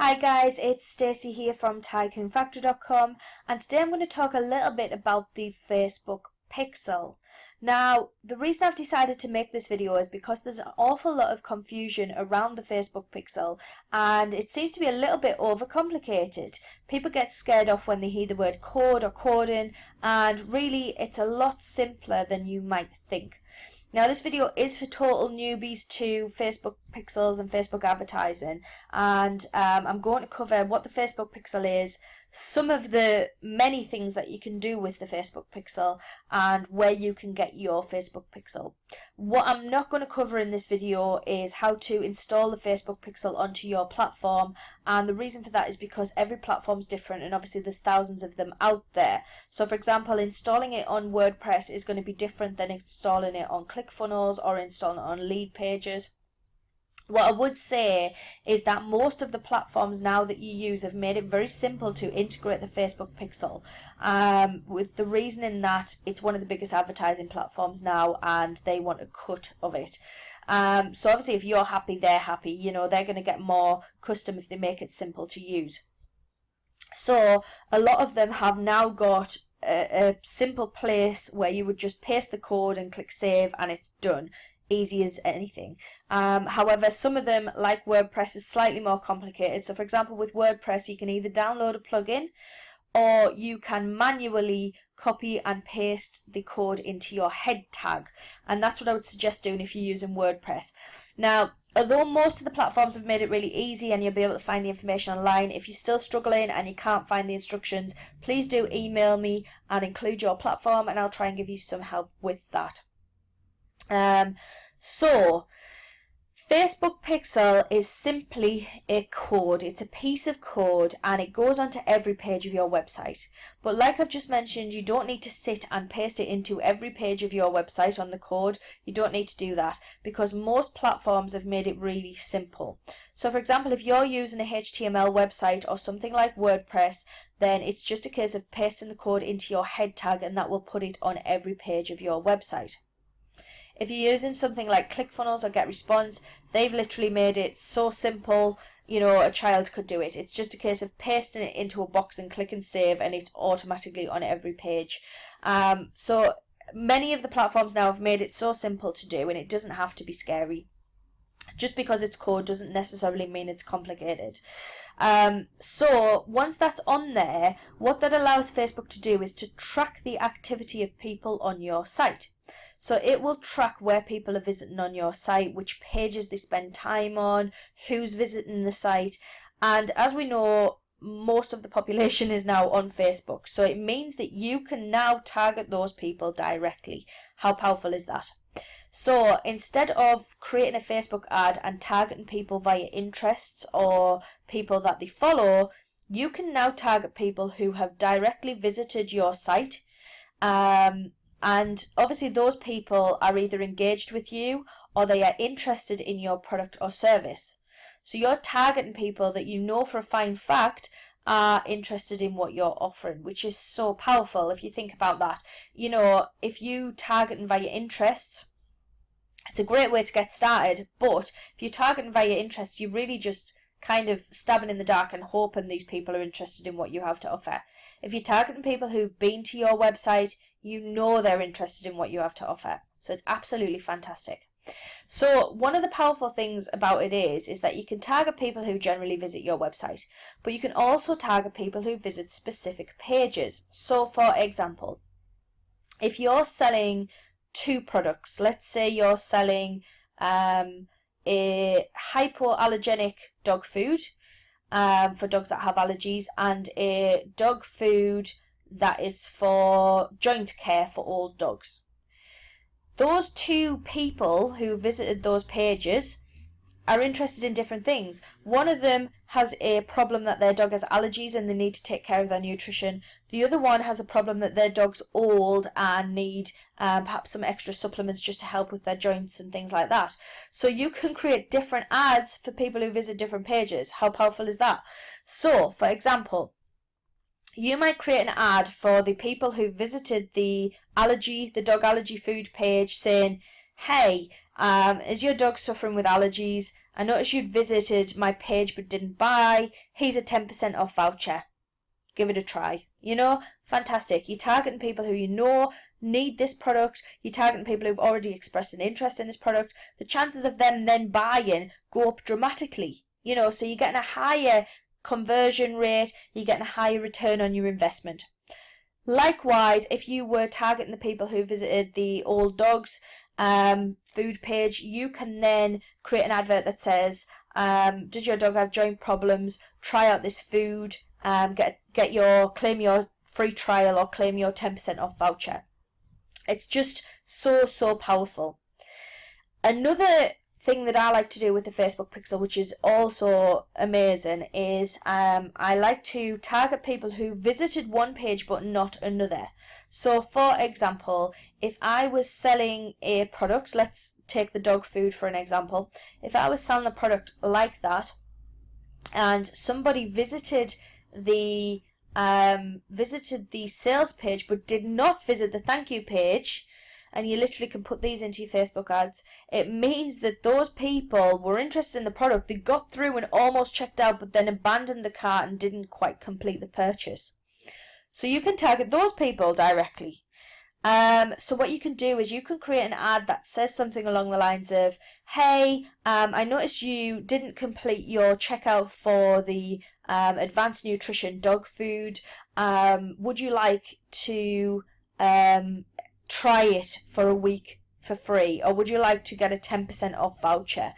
Hi guys, it's Stacey here from TycoonFactory.com, and today I'm going to talk a little bit about the Facebook Pixel. Now, the reason I've decided to make this video is because there's an awful lot of confusion around the Facebook Pixel, and it seems to be a little bit overcomplicated. People get scared off when they hear the word code or coding, and really it's a lot simpler than you might think. Now, this video is for total newbies to Facebook Pixels and Facebook advertising, and I'm going to cover what the Facebook Pixel is, some of the many things that you can do with the Facebook Pixel, and where you can get your Facebook Pixel. What I'm not going to cover in this video is how to install the Facebook Pixel onto your platform, and the reason for that is because every platform is different, and obviously there's thousands of them out there. So for example, installing it on WordPress is going to be different than installing it on ClickFunnels or installing it on lead pages. What I would say is that most of the platforms now that you use have made it very simple to integrate the Facebook Pixel, with the reasoning that it's one of the biggest advertising platforms now and they want a cut of it. So obviously if you're happy, they're happy. You know, they're going to get more custom if they make it simple to use. So a lot of them have now got a simple place where you would just paste the code and click save and it's done. Easy as anything. However, some of them, like WordPress, is slightly more complicated. So for example, with WordPress, you can either download a plugin or you can manually copy and paste the code into your head tag, and that's what I would suggest doing if you're using WordPress. Now, although most of the platforms have made it really easy and you'll be able to find the information online, if you're still struggling and you can't find the instructions, please do email me and include your platform and I'll try and give you some help with that. So Facebook Pixel is simply a code. It's a piece of code and it goes onto every page of your website. But like I've just mentioned, you don't need to sit and paste it into every page of your website on the code. You don't need to do that because most platforms have made it really simple. So for example, if you're using a HTML website or something like WordPress, then it's just a case of pasting the code into your head tag and that will put it on every page of your website. If you're using something like ClickFunnels or GetResponse, they've literally made it so simple, you know, a child could do it. It's just a case of pasting it into a box and click and save and it's automatically on every page. So many of the platforms now have made it so simple to do and it doesn't have to be scary. Just because it's code doesn't necessarily mean it's complicated. So once that's on there, what that allows Facebook to do is to track the activity of people on your site. So it will track where people are visiting on your site, which pages they spend time on, who's visiting the site, and as we know, most of the population is now on Facebook. So it means that you can now target those people directly. How powerful is that? So instead of creating a Facebook ad and targeting people via interests or people that they follow, you can now target people who have directly visited your site. And obviously those people are either engaged with you or they are interested in your product or service. So you're targeting people that you know for a fine fact are interested in what you're offering, which is so powerful if you think about that. You know, if you target via interests, it's a great way to get started, but if you're targeting via interests, you're really just kind of stabbing in the dark and hoping these people are interested in what you have to offer. If you're targeting people who've been to your website, you know they're interested in what you have to offer. So it's absolutely fantastic. So one of the powerful things about it is that you can target people who generally visit your website, but you can also target people who visit specific pages. So for example, if you're selling two products, let's say you're selling a hypoallergenic dog food for dogs that have allergies and a dog food that is for joint care for old dogs. Those two people who visited those pages are interested in different things. One of them has a problem that their dog has allergies and they need to take care of their nutrition. The other one has a problem that their dog's old and need perhaps some extra supplements just to help with their joints and things like that. So you can create different ads for people who visit different pages. How powerful is that? So, for example, you might create an ad for the people who visited the dog allergy food page saying, hey, Is your dog suffering with allergies? I noticed you'd visited my page but didn't buy. Here's a 10% off voucher. Give it a try. You know, fantastic. You're targeting people who you know need this product. You're targeting people who've already expressed an interest in this product. The chances of them then buying go up dramatically. You know, so you're getting a higher conversion rate. You're getting a higher return on your investment. Likewise, if you were targeting the people who visited the Old Dogs food page, you can then create an advert that says, does your dog have joint problems? Try out this food. Claim your free trial or claim your 10% off voucher. It's just so powerful. Another thing that I like to do with the Facebook Pixel, which is also amazing, is I like to target people who visited one page but not another. So for example, if I was selling a product, let's take the dog food for an example. If I was selling a product like that and somebody visited the sales page but did not visit the thank you page, and you literally can put these into your Facebook ads, it means that those people were interested in the product, they got through and almost checked out but then abandoned the cart and didn't quite complete the purchase. So you can target those people directly. So what you can do is you can create an ad that says something along the lines of, hey, I noticed you didn't complete your checkout for the advanced nutrition dog food. Would you like to try it for a week for free, or would you like to get a 10% off voucher?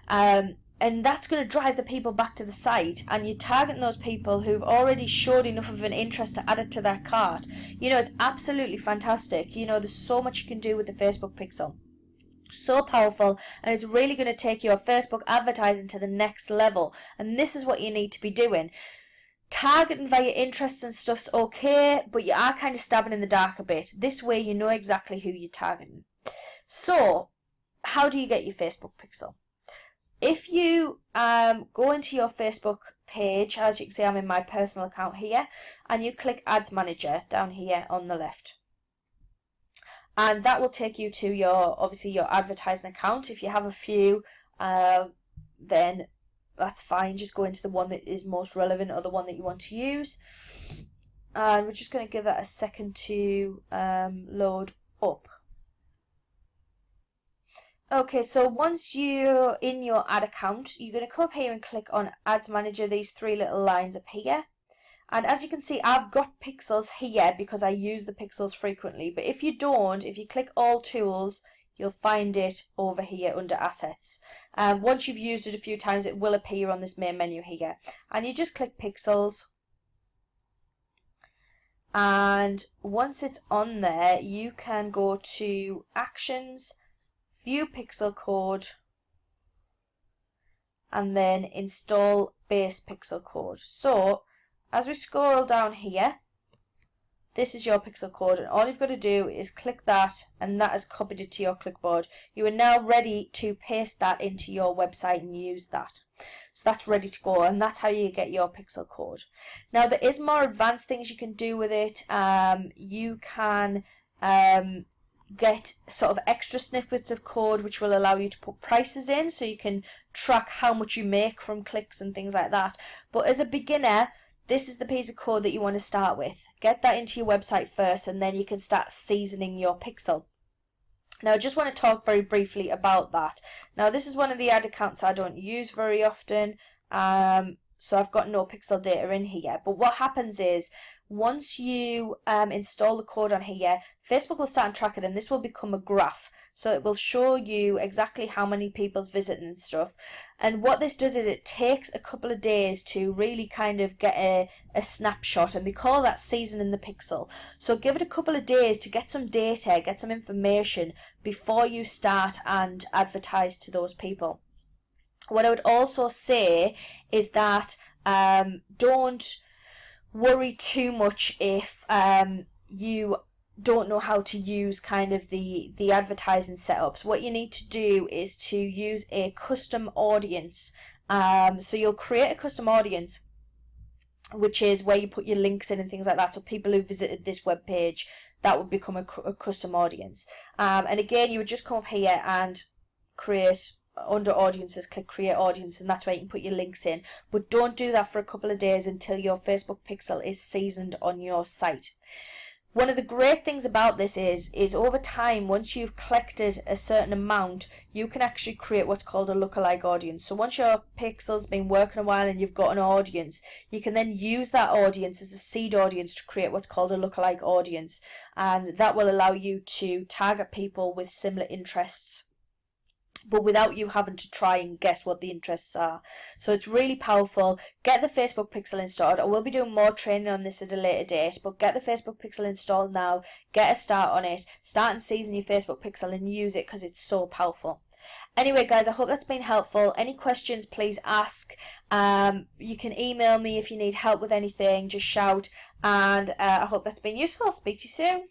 And that's going to drive the people back to the site, and you're targeting those people who've already showed enough of an interest to add it to their cart. You know, it's absolutely fantastic. You know, there's so much you can do with the Facebook Pixel. So powerful, and it's really going to take your Facebook advertising to the next level, and this is what you need to be doing. Targeting via interests and stuff's okay, but you are kind of stabbing in the dark a bit. This way you know exactly who you're targeting. So, how do you get your Facebook Pixel? If you go into your Facebook page, as you can see I'm in my personal account here, and you click Ads Manager down here on the left. And that will take you to obviously your advertising account. If you have a few, then that's fine. Just go into the one that is most relevant or the one that you want to use. And we're just going to give that a second to load up. Okay, so once you're in your ad account, you're going to come up here and click on Ads Manager, these three little lines up here. And as you can see, I've got pixels here because I use the pixels frequently. But if you don't, if you click All Tools, you'll find it over here under Assets. Once you've used it a few times, it will appear on this main menu here. And you just click Pixels. And once it's on there, you can go to Actions, View Pixel Code, and then Install Base Pixel Code. So, as we scroll down here, this is your pixel code, and all you've got to do is click that, and that has copied it to your clipboard. You are now ready to paste that into your website and use that. So that's ready to go, and that's how you get your pixel code. Now there is more advanced things you can do with it. You can get sort of extra snippets of code which will allow you to put prices in, so you can track how much you make from clicks and things like that. But as a beginner, this is the piece of code that you want to start with. Get that into your website first, and then you can start seasoning your pixel. Now I just want to talk very briefly about that. Now this is one of the ad accounts I don't use very often, so I've got no pixel data in here. But what happens is, once you install the code on here, Facebook will start and track it, and this will become a graph. So it will show you exactly how many people's visiting and stuff. And what this does is it takes a couple of days to really kind of get a snapshot, and they call that seasoning the pixel. So give it a couple of days to get some data, get some information before you start and advertise to those people. What I would also say is that don't worry too much if you don't know how to use kind of the advertising setups. What you need to do is to use a custom audience. So you'll create a custom audience, which is where you put your links in and things like that. So people who visited this web page, that would become a custom audience. And again, you would just come up here and create under audiences, click create audience, and that's where you can put your links in. But don't do that for a couple of days until your Facebook pixel is seasoned on your site. One of the great things about this is over time, once you've collected a certain amount, you can actually create what's called a lookalike audience. So once your pixel's been working a while and you've got an audience, you can then use that audience as a seed audience to create what's called a lookalike audience. And that will allow you to target people with similar interests, but without you having to try and guess what the interests are. So it's really powerful. Get the Facebook pixel installed. I will be doing more training on this at a later date, but get the Facebook pixel installed now. Get a start on it. Start and season your Facebook pixel and use it because it's so powerful. Anyway, guys, I hope that's been helpful. Any questions, please ask. You can email me if you need help with anything. Just shout. And I hope that's been useful. Speak to you soon.